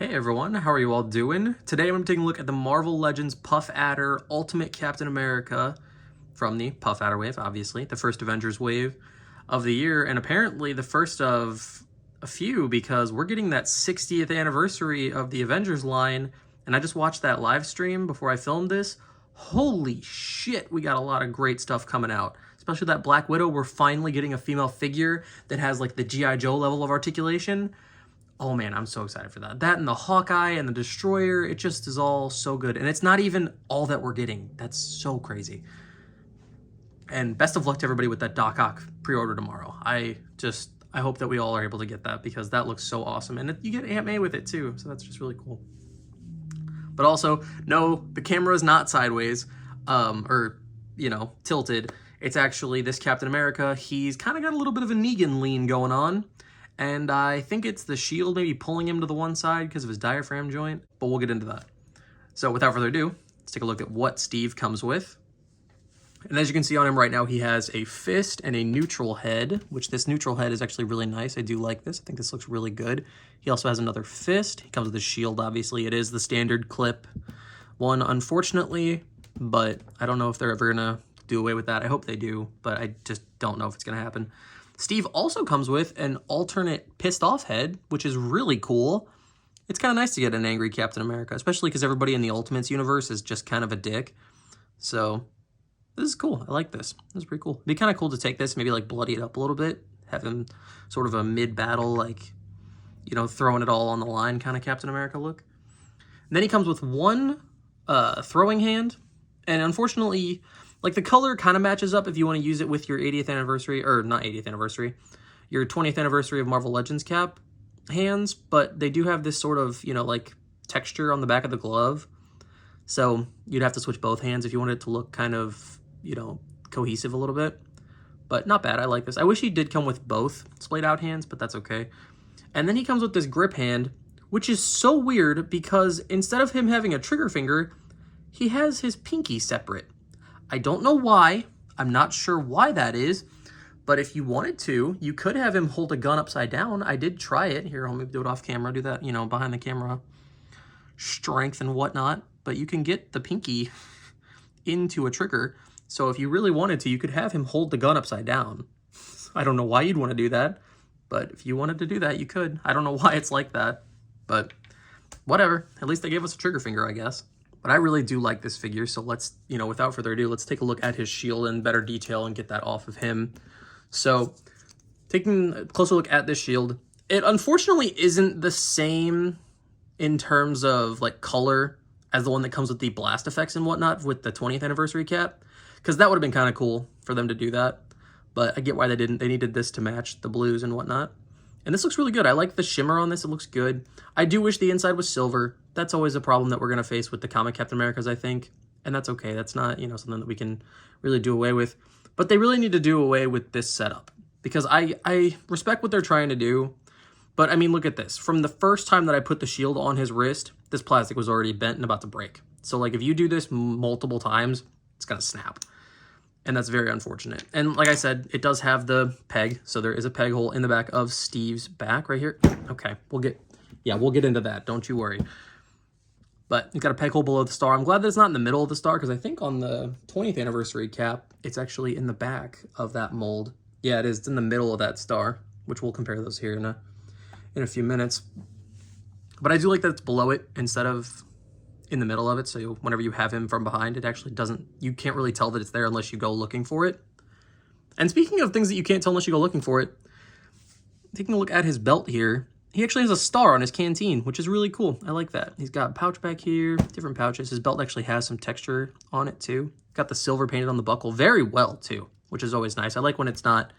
Hey everyone, how are you all doing? Today I'm taking a look at the Marvel Legends Puff Adder Ultimate Captain America from the Puff Adder wave, obviously, the first Avengers wave of the year, and apparently the first of a few because we're getting that 60th anniversary of the Avengers line, and I just watched that live stream before I filmed this. Holy shit, we got a lot of great stuff coming out. Especially that Black Widow, we're finally getting a female figure that has like the G.I. Joe level of articulation. Oh man, I'm so excited for that. That and the Hawkeye and the Destroyer, it just is all so good. And it's not even all that we're getting. That's so crazy. And best of luck to everybody with that Doc Ock pre-order tomorrow. I hope that we all are able to get that because that looks so awesome. And you get Aunt May with it too, so that's just really cool. But also, no, the camera is not sideways, tilted. It's actually this Captain America. He's kind of got a little bit of a Negan lean going on. And I think it's the shield maybe pulling him to the one side because of his diaphragm joint, but we'll get into that. So without further ado, let's take a look at what Steve comes with. And as you can see on him right now, he has a fist and a neutral head, which this neutral head is actually really nice. I do like this. I think this looks really good. He also has another fist. He comes with a shield, obviously. It is the standard clip one, unfortunately, but I don't know if they're ever going to do away with that. I hope they do, but I just don't know if it's going to happen. Steve also comes with an alternate pissed off head, which is really cool. It's kind of nice to get an angry Captain America, especially because everybody in the Ultimates universe is just kind of a dick. So this is cool. I like this. This is pretty cool. It'd be kind of cool to take this, maybe like bloody it up a little bit, have him sort of a mid-battle, like, you know, throwing it all on the line kind of Captain America look. And then he comes with one throwing hand, and unfortunately, like, the color kind of matches up if you want to use it with your 80th anniversary, or not 80th anniversary, your 20th anniversary of Marvel Legends cap hands, but they do have this sort of, you know, like, texture on the back of the glove. So you'd have to switch both hands if you wanted it to look kind of, you know, cohesive a little bit. But not bad. I like this. I wish he did come with both splayed out hands, but that's okay. And then he comes with this grip hand, which is so weird because instead of him having a trigger finger, he has his pinky separate. I don't know why. I'm not sure why that is, but if you wanted to, you could have him hold a gun upside down. I did try it. Here, I'll maybe do it off camera, do that, you know, behind the camera strength and whatnot, but you can get the pinky into a trigger. So if you really wanted to, you could have him hold the gun upside down. I don't know why you'd want to do that, but if you wanted to do that, you could. I don't know why it's like that, but whatever. At least they gave us a trigger finger, I guess. But I really do like this figure, so let's, you know, without further ado, let's take a look at his shield in better detail and get that off of him. So, taking a closer look at this shield, it unfortunately isn't the same in terms of, like, color as the one that comes with the blast effects and whatnot with the 20th anniversary cap, because that would have been kind of cool for them to do that. But I get why they didn't. They needed this to match the blues and whatnot. And this looks really good. I like the shimmer on this. It looks good. I do wish the inside was silver. That's always a problem that we're going to face with the comic Captain Americas, I think. And that's okay. That's not, you know, something that we can really do away with. But they really need to do away with this setup. Because I respect what they're trying to do. But, I mean, look at this. From the first time that I put the shield on his wrist, this plastic was already bent and about to break. So, like, if you do this multiple times, it's going to snap. And that's very unfortunate. And like I said, it does have the peg. So there is a peg hole in the back of Steve's back right here. Okay, we'll get into that. Don't you worry. But it's got a peg hole below the star. I'm glad that it's not in the middle of the star because I think on the 20th anniversary cap, it's actually in the back of that mold. Yeah, it is. It's in the middle of that star, which we'll compare those here in a few minutes. But I do like that it's below it instead of in the middle of it, so whenever you have him from behind, it actually doesn't, you can't really tell that it's there unless you go looking for it. And speaking of things that you can't tell unless you go looking for it, taking a look at his belt here, he actually has a star on his canteen, which is really cool. I like that. He's got a pouch back here, different pouches. His belt actually has some texture on it too. Got the silver painted on the buckle very well too, which is always nice. I like when it's not,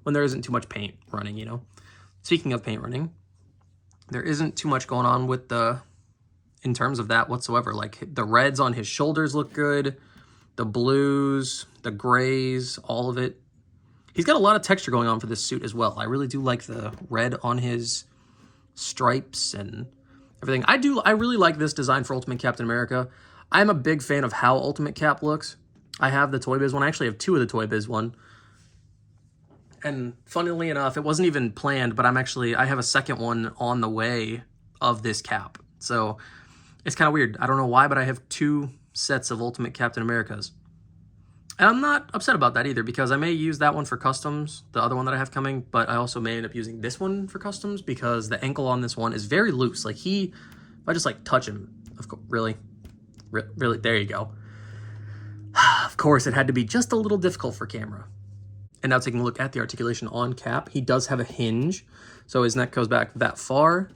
when there isn't too much paint running, you know. Speaking of paint running, there isn't too much going on with in terms of that whatsoever. Like, the reds on his shoulders look good, the blues, the grays, all of it. He's got a lot of texture going on for this suit as well. I really do like the red on his stripes and everything. I really like this design for Ultimate Captain America. I'm a big fan of how Ultimate Cap looks. I have the Toy Biz one. I actually have two of the Toy Biz one. And funnily enough, it wasn't even planned, but I have a second one on the way of this cap. So it's kind of weird. I don't know why, but I have 2 sets of Ultimate Captain Americas. And I'm not upset about that either, because I may use that one for customs, the other one that I have coming, but I also may end up using this one for customs because the ankle on this one is very loose. Like if I just like touch him, of course, really, there you go. Of course, it had to be just a little difficult for camera. And now taking a look at the articulation on Cap, he does have a hinge. So his neck goes back that far,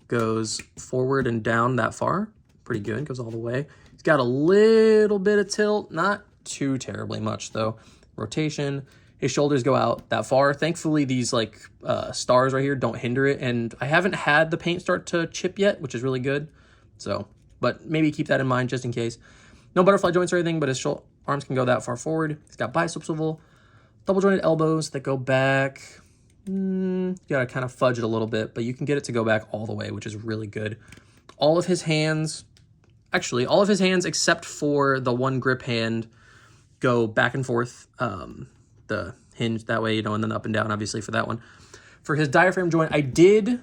goes forward and down that far. Pretty good, goes all the way. He's got a little bit of tilt, not too terribly much though. Rotation, his shoulders go out that far. Thankfully, these like stars right here don't hinder it. And I haven't had the paint start to chip yet, which is really good. So, but maybe keep that in mind just in case. No butterfly joints or anything, but his arms can go that far forward. He's got bicep swivel, double jointed elbows that go back. You gotta kind of fudge it a little bit, but you can get it to go back all the way, which is really good. All of his hands, actually all of his hands except for the one grip hand, go back and forth. The hinge that way, and then up and down, obviously, for that one. For his diaphragm joint, I did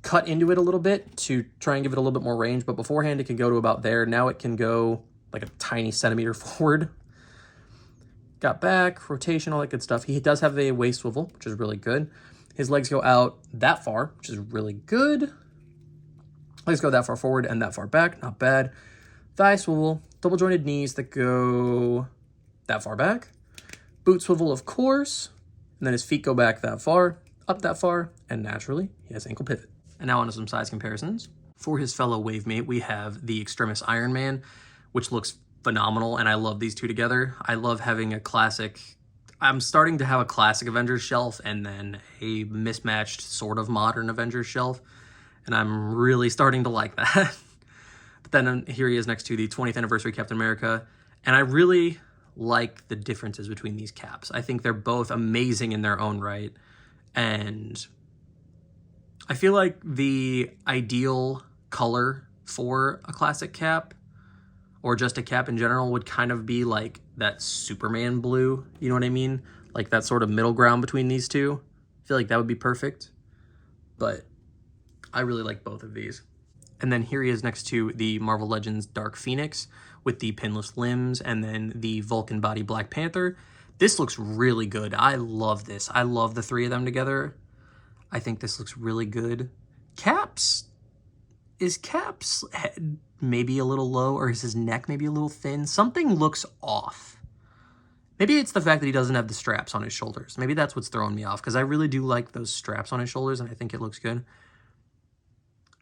cut into it a little bit to try and give it a little bit more range, but beforehand it could go to about there. Now it can go like a tiny centimeter forward. Got back, rotation, all that good stuff. He does have a waist swivel, which is really good. His legs go out that far, which is really good. Legs go that far forward and that far back, not bad. Thigh swivel, double jointed knees that go that far back. Boot swivel, of course. And then his feet go back that far, up that far, and naturally, he has ankle pivot. And now on to some size comparisons. For his fellow wave mate, we have the Extremis Iron Man, which looks phenomenal, and I love these two together. I love having a classic. I'm starting to have a classic Avengers shelf and then a mismatched sort of modern Avengers shelf, and I'm really starting to like that. But then here he is next to the 20th anniversary Captain America, and I really like the differences between these caps. I think they're both amazing in their own right, and I feel like the ideal color for a classic cap, or just a cap in general, would kind of be like that Superman blue, you know what I mean? Like that sort of middle ground between these two. I feel like that would be perfect, but I really like both of these. And then here he is next to the Marvel Legends Dark Phoenix with the pinless limbs, and then the Vulcan body Black Panther. This looks really good. I love this. I love the 3 of them together. I think this looks really good. Cap's head maybe a little low, or is his neck maybe a little thin? Something looks off. Maybe it's the fact that he doesn't have the straps on his shoulders. Maybe that's what's throwing me off, because I really do like those straps on his shoulders, and I think it looks good.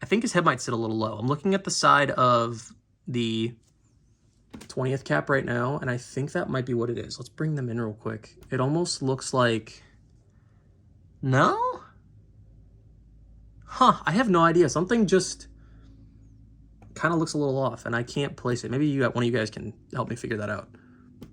I think his head might sit a little low. I'm looking at the side of the 20th cap right now, and I think that might be what it is. Let's bring them in real quick. It almost looks like... No? Huh, I have no idea. Something just kind of looks a little off, and I can't place it. Maybe one of you guys can help me figure that out.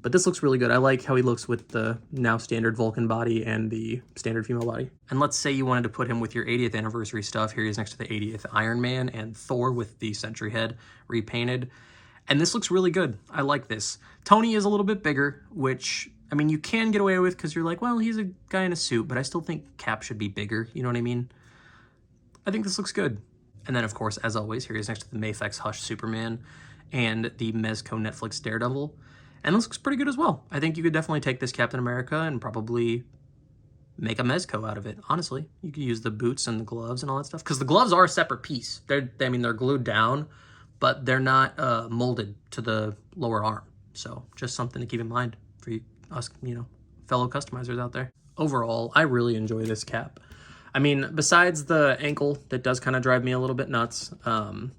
But this looks really good. I like how he looks with the now standard Vulcan body and the standard female body. And let's say you wanted to put him with your 80th anniversary stuff. Here he is next to the 80th Iron Man and Thor with the Sentry head repainted. And this looks really good. I like this. Tony is a little bit bigger, which, I mean, you can get away with because you're like, well, he's a guy in a suit, but I still think Cap should be bigger. You know what I mean? I think this looks good. And then, of course, as always, here he is next to the Mafex Hush Superman and the Mezco Netflix Daredevil. And this looks pretty good as well. I think you could definitely take this Captain America and probably make a Mezco out of it, honestly. You could use the boots and the gloves and all that stuff. Because the gloves are a separate piece. They're glued down, but they're not molded to the lower arm. So just something to keep in mind for us, fellow customizers out there. Overall, I really enjoy this cap. I mean, besides the ankle that does kind of drive me a little bit nuts,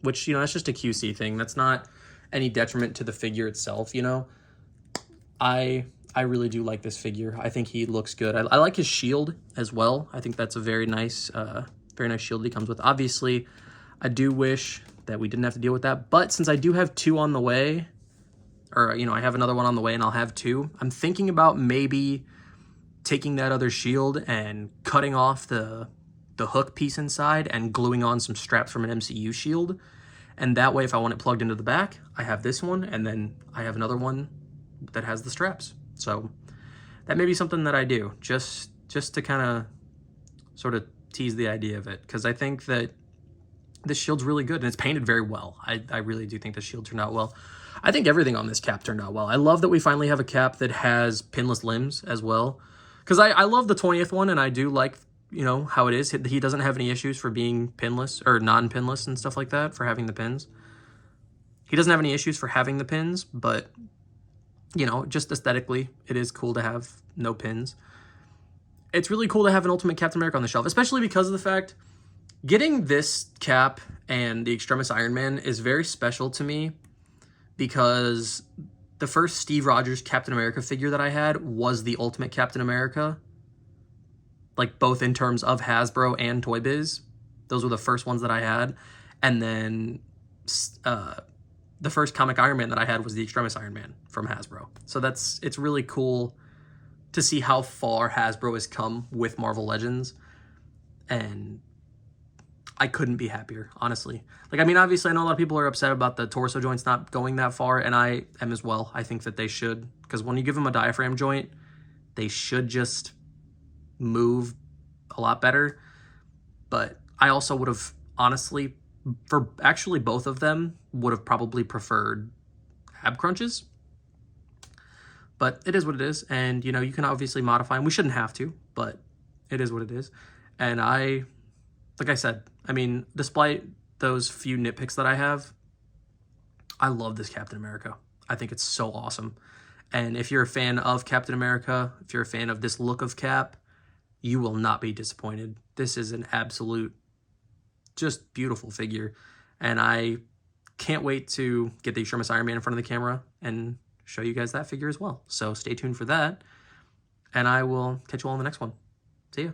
which, that's just a QC thing. That's not any detriment to the figure itself, I really do like this figure. I think he looks good. I like his shield as well. I think that's a very nice shield he comes with. Obviously, I do wish that we didn't have to deal with that. But since I do have 2 on the way, or, I have another one on the way and I'll have 2, I'm thinking about maybe taking that other shield and cutting off the hook piece inside and gluing on some straps from an MCU shield. And that way, if I want it plugged into the back, I have this one, and then I have another one that has the straps. So that may be something that I do, just to kind of sort of tease the idea of it, because I think that this shield's really good, and it's painted very well. I really do think the shield turned out well. I think everything on this cap turned out well. I love that we finally have a cap that has pinless limbs as well. Because I love the 20th one, and I do like, you know, how it is. He doesn't have any issues for being pinless, or non-pinless and stuff like that, for having the pins. He doesn't have any issues for having the pins, but, you know, just aesthetically, it is cool to have no pins. It's really cool to have an Ultimate Captain America on the shelf, especially because of the fact getting this cap and the Extremis Iron Man is very special to me, because the first Steve Rogers Captain America figure that I had was the Ultimate Captain America. Like, both in terms of Hasbro and Toy Biz. Those were the first ones that I had. And then the first comic Iron Man that I had was the Extremis Iron Man from Hasbro. So it's really cool to see how far Hasbro has come with Marvel Legends. And I couldn't be happier, honestly. Like, I mean, obviously, I know a lot of people are upset about the torso joints not going that far, and I am as well. I think that they should, because when you give them a diaphragm joint, they should just move a lot better. But I also would have, honestly, for actually both of them, would have probably preferred ab crunches. But it is what it is, and, you know, you can obviously modify them. We shouldn't have to, but it is what it is. And like I said, I mean, despite those few nitpicks that I have, I love this Captain America. I think it's so awesome. And if you're a fan of Captain America, if you're a fan of this look of Cap, you will not be disappointed. This is an absolute, just beautiful figure. And I can't wait to get the Extremis Iron Man in front of the camera and show you guys that figure as well. So stay tuned for that. And I will catch you all in the next one. See ya.